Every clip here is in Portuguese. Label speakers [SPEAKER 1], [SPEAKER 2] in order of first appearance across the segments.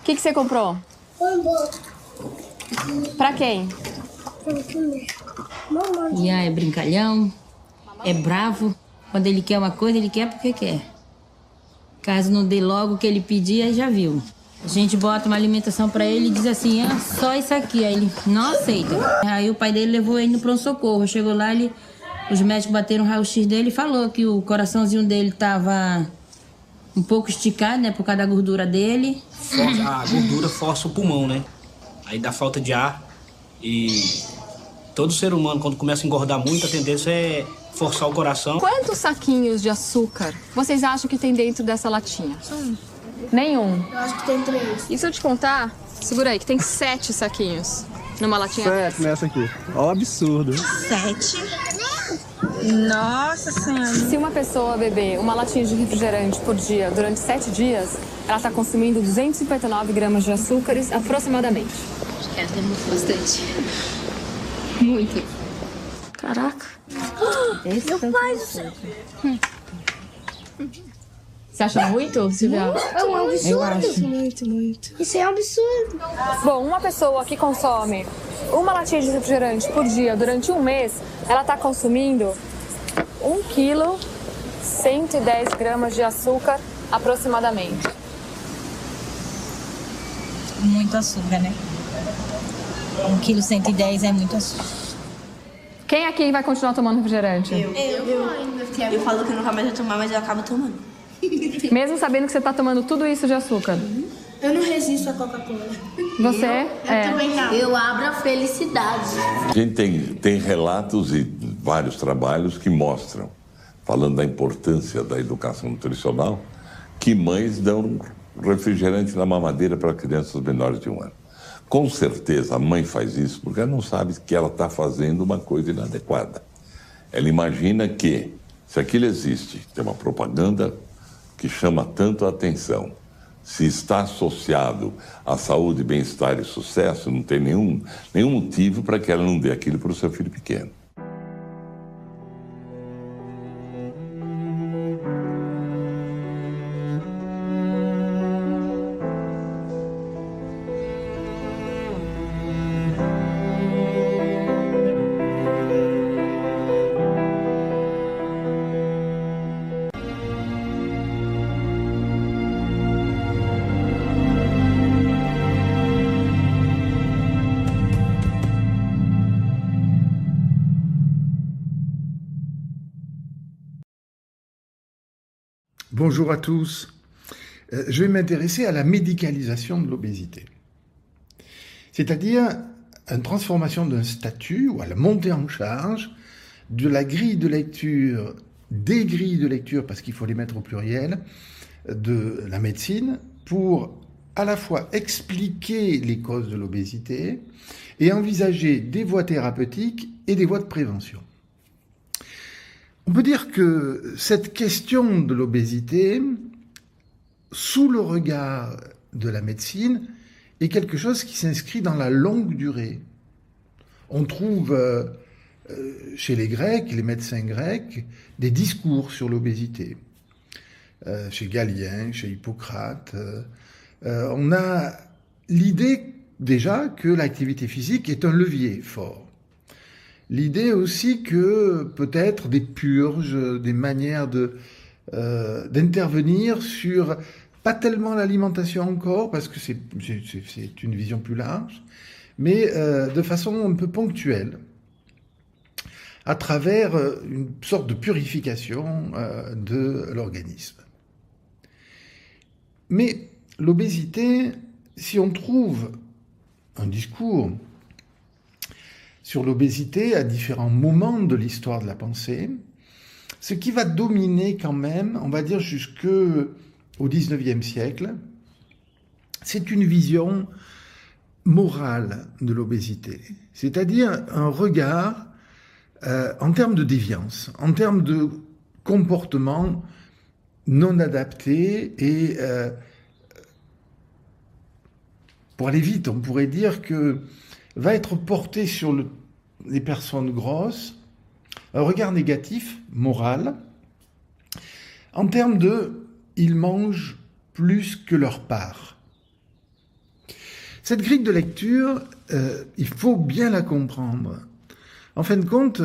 [SPEAKER 1] O que você comprou? Pra quem?
[SPEAKER 2] Ian é brincalhão, é bravo. Quando ele quer uma coisa, ele quer porque quer. Caso não dê logo o que ele pedir, aí já viu. A gente bota uma alimentação pra ele e diz assim, ah, só isso aqui. Aí ele não aceita. Aí o pai dele levou ele no pronto-socorro. Chegou lá, os médicos bateram o raio-x dele e falou que o coraçãozinho dele tava um pouco esticado, né, por causa da gordura dele.
[SPEAKER 3] A gordura força o pulmão, né? Aí dá falta de ar. E todo ser humano, quando começa a engordar muito, a tendência é forçar o coração.
[SPEAKER 1] Quantos saquinhos de açúcar vocês acham que tem dentro dessa latinha? Nenhum.
[SPEAKER 4] Eu acho que tem 3.
[SPEAKER 1] E se eu te contar? Segura aí, que tem 7 saquinhos numa latinha
[SPEAKER 5] 7 nessa aqui. Olha o absurdo.
[SPEAKER 4] 7? Nossa Senhora.
[SPEAKER 1] Se uma pessoa beber uma latinha de refrigerante por dia durante 7 dias, ela está consumindo 259 gramas de açúcares aproximadamente.
[SPEAKER 2] Acho que ela tem bastante.
[SPEAKER 1] Muito.
[SPEAKER 4] Caraca.
[SPEAKER 2] Meu pai do céu.
[SPEAKER 1] Você acha muito, Silvia?
[SPEAKER 4] É um absurdo.
[SPEAKER 2] Eu acho.
[SPEAKER 4] Muito. Isso é um absurdo.
[SPEAKER 1] Bom, uma pessoa que consome uma latinha de refrigerante por dia durante um mês, ela está consumindo 1 quilo, 110 gramas de açúcar aproximadamente.
[SPEAKER 2] Muito açúcar, né? 1 quilo 110 é muito açúcar.
[SPEAKER 1] Quem aqui vai continuar tomando refrigerante?
[SPEAKER 4] Eu falo que nunca mais vou tomar, mas eu acabo tomando.
[SPEAKER 1] Mesmo sabendo que você está tomando tudo isso de açúcar?
[SPEAKER 4] Eu não resisto à Coca-Cola.
[SPEAKER 1] Você?
[SPEAKER 4] Eu também não.
[SPEAKER 2] Eu abro a felicidade.
[SPEAKER 6] A gente tem relatos e vários trabalhos que mostram, falando da importância da educação nutricional, que mães dão refrigerante na mamadeira para crianças menores de 1 ano. Com certeza a mãe faz isso porque ela não sabe que ela está fazendo uma coisa inadequada. Ela imagina que, se aquilo existe, tem uma propaganda que chama tanto a atenção, se está associado à saúde, bem-estar e sucesso, não tem nenhum motivo para que ela não dê aquilo para o seu filho pequeno.
[SPEAKER 7] Bonjour à tous. Je vais m'intéresser à la médicalisation de l'obésité. C'est-à-dire une transformation d'un statut ou à la montée en charge de la grille de lecture, des grilles de lecture, parce qu'il faut les mettre au pluriel, de la médecine pour à la fois expliquer les causes de l'obésité et envisager des voies thérapeutiques et des voies de prévention. On peut dire que cette question de l'obésité, sous le regard de la médecine, est quelque chose qui s'inscrit dans la longue durée. On trouve chez les Grecs, les médecins grecs, des discours sur l'obésité. Chez Galien, chez Hippocrate. On a l'idée déjà que l'activité physique est un levier fort. L'idée aussi que peut-être des purges, des manières d'intervenir sur, pas tellement l'alimentation encore, parce que c'est une vision plus large, mais de façon un peu ponctuelle, à travers une sorte de purification de l'organisme. Mais l'obésité, si on trouve un discours sur l'obésité à différents moments de l'histoire de la pensée, ce qui va dominer quand même, on va dire jusqu'au XIXe siècle, c'est une vision morale de l'obésité, c'est-à-dire un regard en termes de déviance, en termes de comportement non adapté et pour aller vite, on pourrait dire que va être porté sur les personnes grosses, un regard négatif, moral, en termes de « ils mangent plus que leur part ». Cette grille de lecture, il faut bien la comprendre. En fin de compte,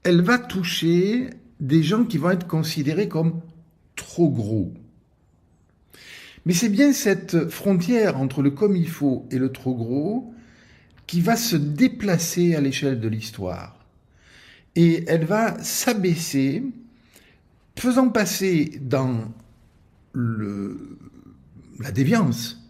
[SPEAKER 7] elle va toucher des gens qui vont être considérés comme trop gros. Mais c'est bien cette frontière entre le comme il faut et le trop gros qui va se déplacer à l'échelle de l'histoire. Et elle va s'abaisser, faisant passer dans la déviance,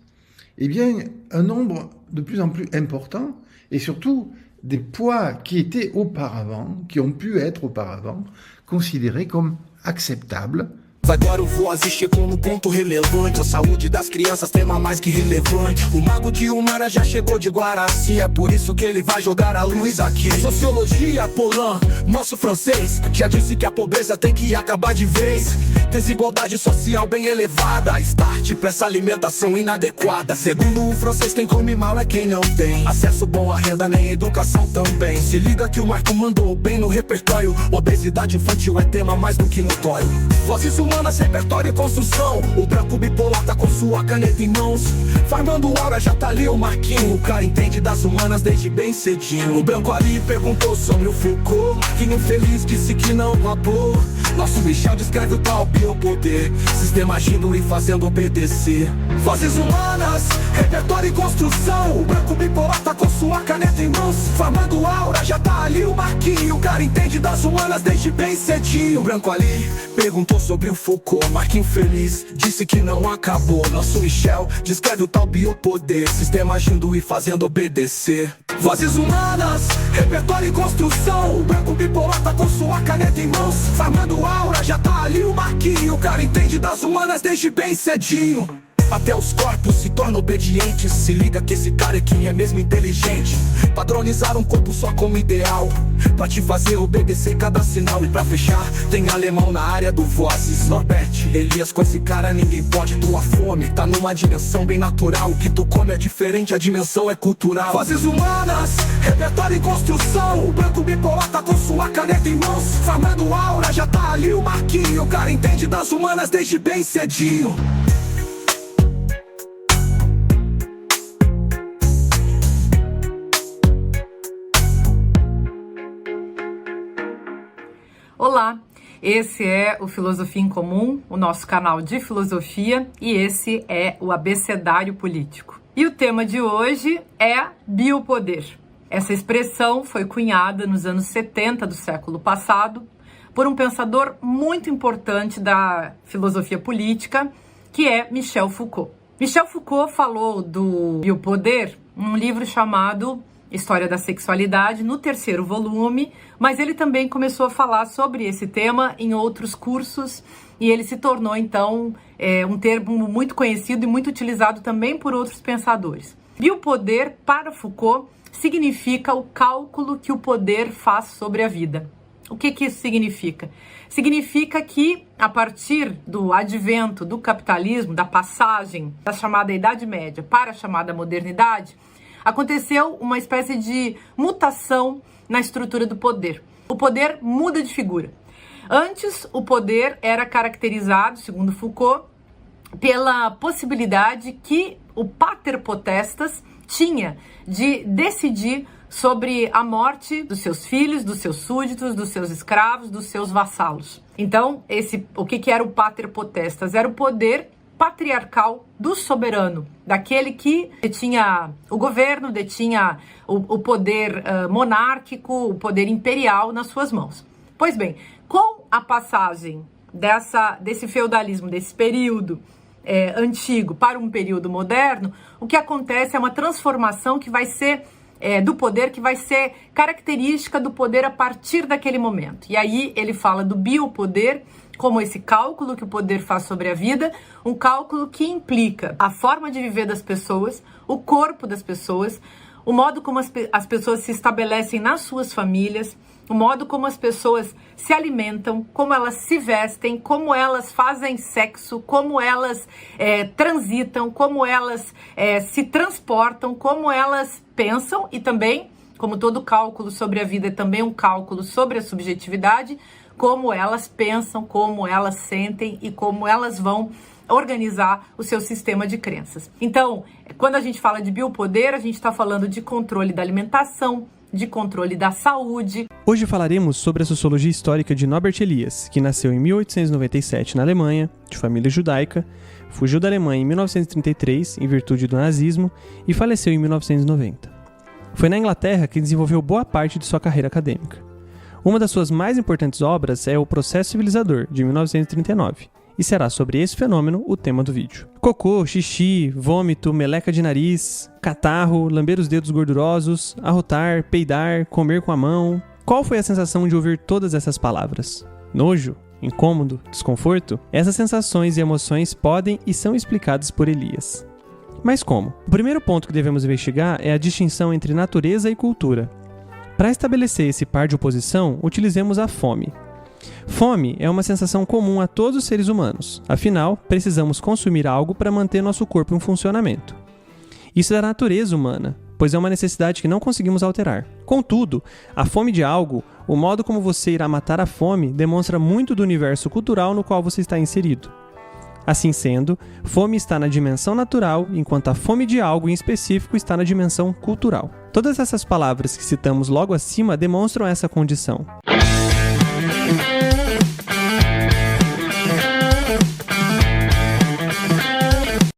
[SPEAKER 7] eh bien, un nombre de plus en plus important, et surtout des poids qui étaient auparavant, qui ont pu être auparavant, considérés comme acceptables.
[SPEAKER 8] Agora o Voz chegou no ponto relevante. A saúde das crianças, tema mais que relevante. O mago de Umara já chegou de Guaraci. É por isso que ele vai jogar a luz aqui. Sociologia, Polan, nosso francês, já disse que a pobreza tem que acabar de vez. Desigualdade social bem elevada, start pra essa alimentação inadequada. Segundo o francês, quem come mal é quem não tem acesso bom à renda, nem educação também. Se liga que o Marco mandou bem no repertório. Obesidade infantil é tema mais do que notório. Vozes humanas, repertório e construção. O branco bipolar tá com sua caneta em mãos. Farmando aura, já tá ali o Marquinho. O cara entende das humanas desde bem cedinho. O branco ali perguntou sobre o Foucault. Marquinho feliz disse que não babou. Nosso Michel descreve o tal biopoder, sistema agindo e fazendo obedecer. Vozes humanas, repertório e construção. O branco bipolar tá com sua caneta em mãos. Farmando aura, já tá ali o Marquinho. O cara entende das humanas desde bem cedinho. O branco ali perguntou sobre o Foucault. Marquinho feliz disse que não acabou. Nosso Michel descreve o tal biopoder, sistema agindo e fazendo obedecer. Vozes humanas, repertório e construção. O branco bipolar tá com sua caneta em mãos. Farmando aura, já tá ali o Marquinho. O cara entende das humanas desde bem cedinho. Até os corpos se tornam obedientes. Se liga que esse cara aqui é mesmo inteligente. Padronizar um corpo só como ideal, pra te fazer obedecer cada sinal. E pra fechar, tem alemão na área do Vozes. Norbert, Elias, com esse cara ninguém pode. Tua fome tá numa dimensão bem natural. O que tu come é diferente, a dimensão é cultural. Vozes humanas, repertório e construção. O branco bipolar tá com sua caneta em mãos. Farmando aura, já tá ali o Marquinho. O cara entende das humanas desde bem cedinho.
[SPEAKER 9] Olá, esse é o Filosofia em Comum, o nosso canal de filosofia, e esse é o Abecedário Político. E o tema de hoje é biopoder. Essa expressão foi cunhada nos anos 70 do século passado por um pensador muito importante da filosofia política, que é Michel Foucault. Michel Foucault falou do biopoder num livro chamado História da Sexualidade, no 3º volume, mas ele também começou a falar sobre esse tema em outros cursos e ele se tornou, então, um termo muito conhecido e muito utilizado também por outros pensadores. Biopoder, para Foucault, significa o cálculo que o poder faz sobre a vida. O que isso significa? Significa que, a partir do advento do capitalismo, da passagem da chamada Idade Média para a chamada modernidade, aconteceu uma espécie de mutação na estrutura do poder. O poder muda de figura. Antes, o poder era caracterizado, segundo Foucault, pela possibilidade que o pater potestas tinha de decidir sobre a morte dos seus filhos, dos seus súditos, dos seus escravos, dos seus vassalos. Então, o que era o pater potestas? Era o poder patriarcal do soberano, daquele que detinha o governo, detinha o poder monárquico, o poder imperial nas suas mãos. Pois bem, com a passagem desse feudalismo, desse período antigo para um período moderno, o que acontece é uma transformação que vai ser do poder, que vai ser característica do poder a partir daquele momento. E aí ele fala do biopoder como esse cálculo que o poder faz sobre a vida, um cálculo que implica a forma de viver das pessoas, o corpo das pessoas, o modo como as pessoas se estabelecem nas suas famílias, o modo como as pessoas se alimentam, como elas se vestem, como elas fazem sexo, como elas transitam, como elas se transportam, como elas pensam e também, como todo cálculo sobre a vida é também um cálculo sobre a subjetividade, como elas pensam, como elas sentem e como elas vão organizar o seu sistema de crenças. Então, quando a gente fala de biopoder, a gente está falando de controle da alimentação, de controle da saúde.
[SPEAKER 10] Hoje falaremos sobre a sociologia histórica de Norbert Elias, que nasceu em 1897 na Alemanha, de família judaica, fugiu da Alemanha em 1933 em virtude do nazismo e faleceu em 1990. Foi na Inglaterra que desenvolveu boa parte de sua carreira acadêmica. Uma das suas mais importantes obras é O Processo Civilizador, de 1939. E será sobre esse fenômeno o tema do vídeo. Cocô, xixi, vômito, meleca de nariz, catarro, lamber os dedos gordurosos, arrotar, peidar, comer com a mão. Qual foi a sensação de ouvir todas essas palavras? Nojo? Incômodo? Desconforto? Essas sensações e emoções podem e são explicadas por Elias. Mas como? O primeiro ponto que devemos investigar é a distinção entre natureza e cultura. Para estabelecer esse par de oposição, utilizemos a fome. Fome é uma sensação comum a todos os seres humanos. Afinal, precisamos consumir algo para manter nosso corpo em funcionamento. Isso é da natureza humana, pois é uma necessidade que não conseguimos alterar. Contudo, a fome de algo, o modo como você irá matar a fome, demonstra muito do universo cultural no qual você está inserido. Assim sendo, fome está na dimensão natural, enquanto a fome de algo em específico está na dimensão cultural. Todas essas palavras que citamos logo acima demonstram essa condição.